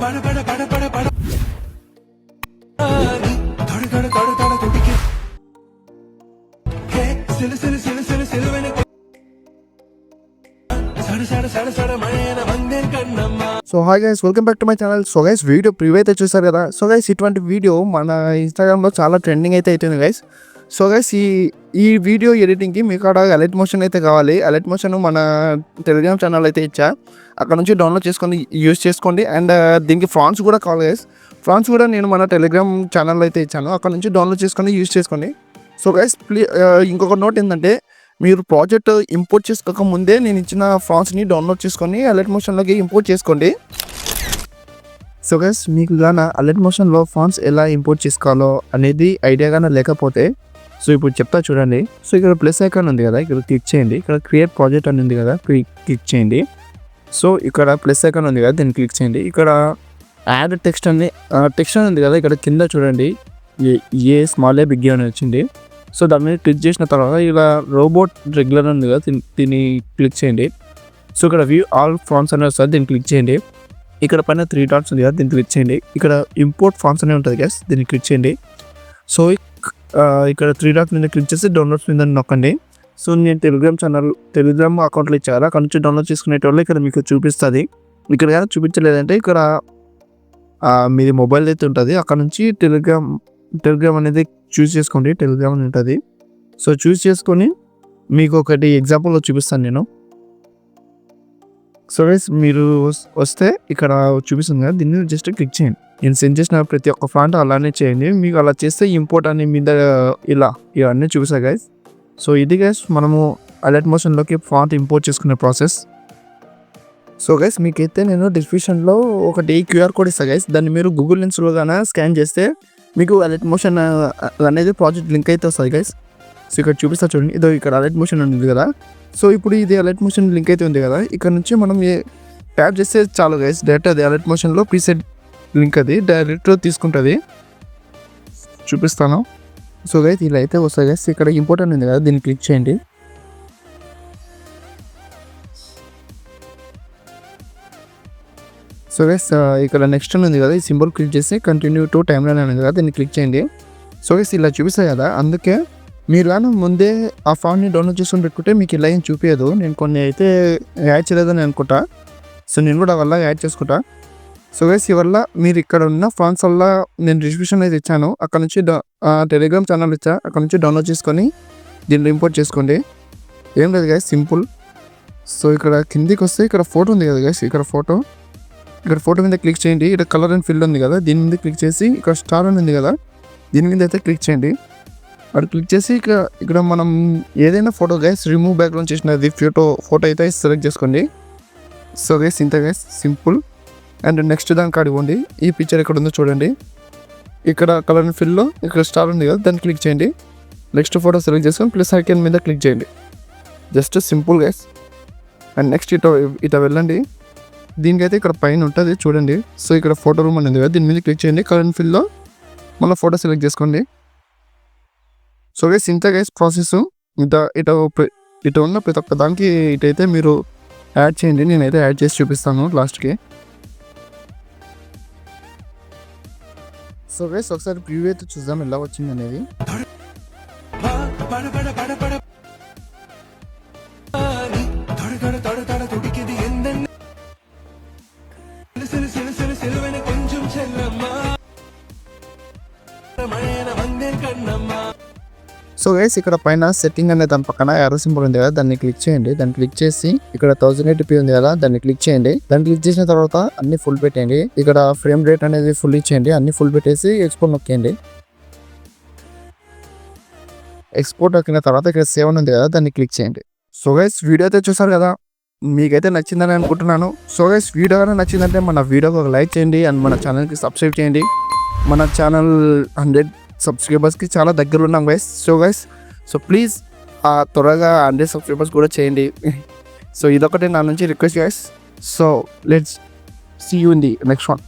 So hi guys, welcome back to my channel. So guys, video preview అయితే చూసారు కదా. So guys, ఇటువంటి video మన ఇన్స్టాగ్రామ్లో చాలా ట్రెండింగ్ అయితే అవుతుంది గైస్. సో గైస్, ఈ వీడియో ఎడిటింగ్కి మీకు అక్కడ అలర్ట్ మోషన్ అయితే కావాలి. అలర్ట్ మోషన్ మన టెలిగ్రామ్ ఛానల్ అయితే ఇచ్చా, అక్కడ నుంచి డౌన్లోడ్ చేసుకొని యూజ్ చేసుకోండి. అండ్ దీనికి ఫాంట్స్ కూడా కావాలి గైస్. ఫాంట్స్ కూడా నేను మన టెలిగ్రామ్ ఛానల్లో అయితే ఇచ్చాను, అక్కడ నుంచి డౌన్లోడ్ చేసుకొని యూజ్ చేసుకోండి. సో గైస్, ఇంకొక నోట్ ఏంటంటే, మీరు ప్రాజెక్ట్ ఇంపోర్ట్ చేసుకోక ముందే నేను ఇచ్చిన ఫాంట్స్ని డౌన్లోడ్ చేసుకొని అలర్ట్ మోషన్లోకి ఇంపోర్ట్ చేసుకోండి. సో గైస్, మీకు గాన అలర్ట్ మోషన్లో ఫాంట్స్ ఎలా ఇంపోర్ట్ చేసుకోవాలో అనేది ఐడియా గాన లేకపోతే, సో ఇప్పుడు చెప్తా చూడండి. సో ఇక్కడ ప్లస్ ఐకాన్ ఉంది కదా, ఇక్కడ క్లిక్ చేయండి. ఇక్కడ క్రియేట్ ప్రాజెక్ట్ అని ఉంది కదా, క్లిక్ చేయండి. సో ఇక్కడ ప్లస్ ఐకాన్ ఉంది కదా, దీన్ని క్లిక్ చేయండి. ఇక్కడ యాడ్ టెక్స్ట్ అని ఉంది కదా, ఇక్కడ కింద చూడండి ఏ స్మాల్ ఏ బిగ్ అని వచ్చింది. సో దాని మీద క్లిక్ చేసిన తర్వాత ఇలా రోబోట్ రెగ్యులర్ ఉంది కదా, దీన్ని క్లిక్ చేయండి. సో ఇక్కడ వ్యూ ఆల్ ఫాంట్స్ అని వస్తుంది, దీన్ని క్లిక్ చేయండి. ఇక్కడ పైన 3 డాట్స్ ఉంది కదా, దీన్ని క్లిక్ చేయండి. ఇక్కడ ఇంపోర్ట్ ఫాంట్స్ అనే ఉంటుంది గైస్, దీన్ని క్లిక్ చేయండి. సో ఇక్కడ 3 డాట్స్ మీద క్లిక్ చేసి డౌన్లోడ్స్ మీద నొక్కండి. సో నేను టెలిగ్రామ్ అకౌంట్లో ఇచ్చాను, అక్కడ నుంచి డౌన్లోడ్ చేసుకునేటోళ్ళు ఇక్కడ మీకు చూపిస్తుంది. ఇక్కడ కానీ చూపించలేదంటే ఇక్కడ మీది మొబైల్ అయితే ఉంటుంది, అక్కడ నుంచి టెలిగ్రామ్ అనేది చూస్ చేసుకోండి. టెలిగ్రామ్ అని ఉంటుంది. సో చూస్ చేసుకొని మీకు ఒకటి ఎగ్జాంపుల్లో చూపిస్తాను నేను. సో గైస్, మీరు వస్తే ఇక్కడ చూపిస్తుంది కదా, దీన్ని జస్ట్ క్లిక్ చేయండి. నేను సెండ్ చేసిన ప్రతి ఒక్క ఫాంట్ అలానే చేయండి. మీకు అలా చేస్తే ఇంపోర్ట్ అని మీద ఇవన్నీ చూపిస్తాయి గైస్. సో ఇది గైస్, మనము అలర్ట్ మోషన్లోకి ఫాంట్ ఇంపోర్ట్ చేసుకునే ప్రాసెస్. సో గైస్, మీకైతే నేను డిస్క్రిప్షన్లో ఒకటి క్యూఆర్ కోడ్ ఇస్తాను గైస్, దాన్ని మీరు గూగుల్ లెన్స్లో కానీ స్కాన్ చేస్తే మీకు అలర్ట్ మోషన్ అనేది ప్రాజెక్ట్ లింక్ అయితే వస్తుంది గైస్. సో ఇక్కడ చూపిస్తా చూడండి, ఇదో ఇక్కడ అలర్ట్ మోషన్ ఉంది కదా. సో ఇప్పుడు ఇది అలర్ట్ మోషన్ లింక్ అయితే ఉంది కదా, ఇక్కడ నుంచి మనం ట్యాప్ చేస్తే చాలు గైస్, డైరెక్ట్ అది అలర్ట్ మోషన్లో ప్రీసెట్ లింక్ అది డైరెక్ట్ తీసుకుంటుంది. చూపిస్తాను. సో గైస్, ఇలా అయితే వస్తుంది గైస్. ఇక్కడ ఇంపార్టెంట్ ఉంది కదా, దీన్ని క్లిక్ చేయండి. సో గైస్, ఇక్కడ నెక్స్ట్ ఉంది కదా, ఈ సింబల్ క్లిక్ చేసి కంటిన్యూ టు టైమ్ లైన్ అనేది కదా, దీన్ని క్లిక్ చేయండి. సో గైస్, ఇలా చూపిస్తాయి కదా, అందుకే మీరు కానీ ముందే ఆ ఫాంట్ని డౌన్లోడ్ చేసుకొని పెట్టుకుంటే మీకు ఇలా ఏం చూపించదు. నేను కొన్ని అయితే యాడ్ చేయలేదని అనుకుంటా, సో నేను కూడా వల్ల యాడ్ చేసుకుంటా. సో గైస్, ఇవల్ల మీరు ఇక్కడ ఉన్న ఫాంట్స్ వల్ల నేను డిస్క్రిప్షన్ అయితే ఇచ్చాను, అక్కడ నుంచి టెలిగ్రామ్ ఛానల్ ఇచ్చా, అక్కడ నుంచి డౌన్లోడ్ చేసుకొని దీన్ని ఇంపోర్ట్ చేసుకోండి. ఏం లేదు గైస్, సింపుల్. సో ఇక్కడ కిందికి వస్తే ఇక్కడ ఫోటో ఉంది కదా గైస్, ఇక్కడ ఫోటో మీద క్లిక్ చేయండి. ఇక్కడ కలర్ అండ్ ఫిల్ ఉంది కదా, దీని మీద క్లిక్ చేసి ఇక్కడ స్టార్ అని ఉంది కదా, దీని మీద అయితే క్లిక్ చేయండి. అక్కడ క్లిక్ చేసి ఇక్కడ మనం ఏదైనా ఫోటో గైస్ రిమూవ్ బ్యాక్గ్రౌండ్ చేసినది ఫోటో అయితే సెలెక్ట్ చేసుకోండి. సో గైస్, ఇంత గైస్, సింపుల్. అండ్ నెక్స్ట్ దానికి అడిగోండి, ఈ పిక్చర్ ఎక్కడ ఉందో చూడండి, ఇక్కడ కలర్ అండ్ ఫిల్లో ఇక్కడ స్టార్ ఉంది కదా, దాన్ని క్లిక్ చేయండి. నెక్స్ట్ ఫోటో సెలెక్ట్ చేసుకొని ప్లస్ ఐకాన్ మీద క్లిక్ చేయండి. Just simple guys. And next ఇట వెళ్ళండి, దీనికైతే ఇక్కడ పైన ఉంటుంది చూడండి. సో ఇక్కడ ఫోటో రూమ్ అనేది కదా, దీని మీద క్లిక్ చేయండి. కలర్ అండ్ ఫిల్లో మళ్ళీ ఫోటో సెలెక్ట్ చేసుకోండి. సో గైస్, ఇంత గైస్ ప్రాసెస్. ఇట ఉన్న ప్రతి ఒక్క దానికి ఇటైతే మీరు యాడ్ చేయండి. నేనైతే యాడ్ చేసి చూపిస్తాను లాస్ట్కి. సో గైస్, ఒకసారి ప్రివ్యూ అయితే చూద్దాం ఎలా వచ్చింది అనేది. సో గైస్, ఇక్కడ పైన సెట్టింగ్ అనే దాని పక్కన యారో సింబల్ ఉంది కదా, దాన్ని క్లిక్ చేయండి. దాన్ని క్లిక్ చేసి ఇక్కడ 1080p ఉంది కదా, దాన్ని క్లిక్ చేయండి. దాన్ని క్లిక్ చేసిన తర్వాత అన్ని ఫుల్ పెట్టండి. ఇక్కడ ఫ్రేమ్ రేట్ అనేది ఫుల్ ఇచ్చేయండి, అన్ని ఫుల్ పెట్టేసి ఎక్స్పోర్ట్ నొక్కేయండి. ఎక్స్పోర్ట్ నొక్కిన తర్వాత ఇక్కడ సేవ్ ఉంది కదా, దాన్ని క్లిక్ చేయండి. సో గైస్, వీడియో అయితే చూసారు కదా, మీకైతే నచ్చిందని అనుకుంటున్నాను. సో గైస్, వీడియో కానీ నచ్చిందంటే మన వీడియోకి ఒక లైక్ చేయండి అండ్ మన ఛానల్కి సబ్స్క్రైబ్ చేయండి. మన ఛానల్ 100 సబ్స్క్రైబర్స్కి చాలా దగ్గర ఉన్నాం గైస్. సో ప్లీజ్ త్వరగా 100 సబ్స్క్రైబర్స్ కూడా చేయండి. సో ఇదొకటి నా నుంచి request guys. So let's see you in the next one.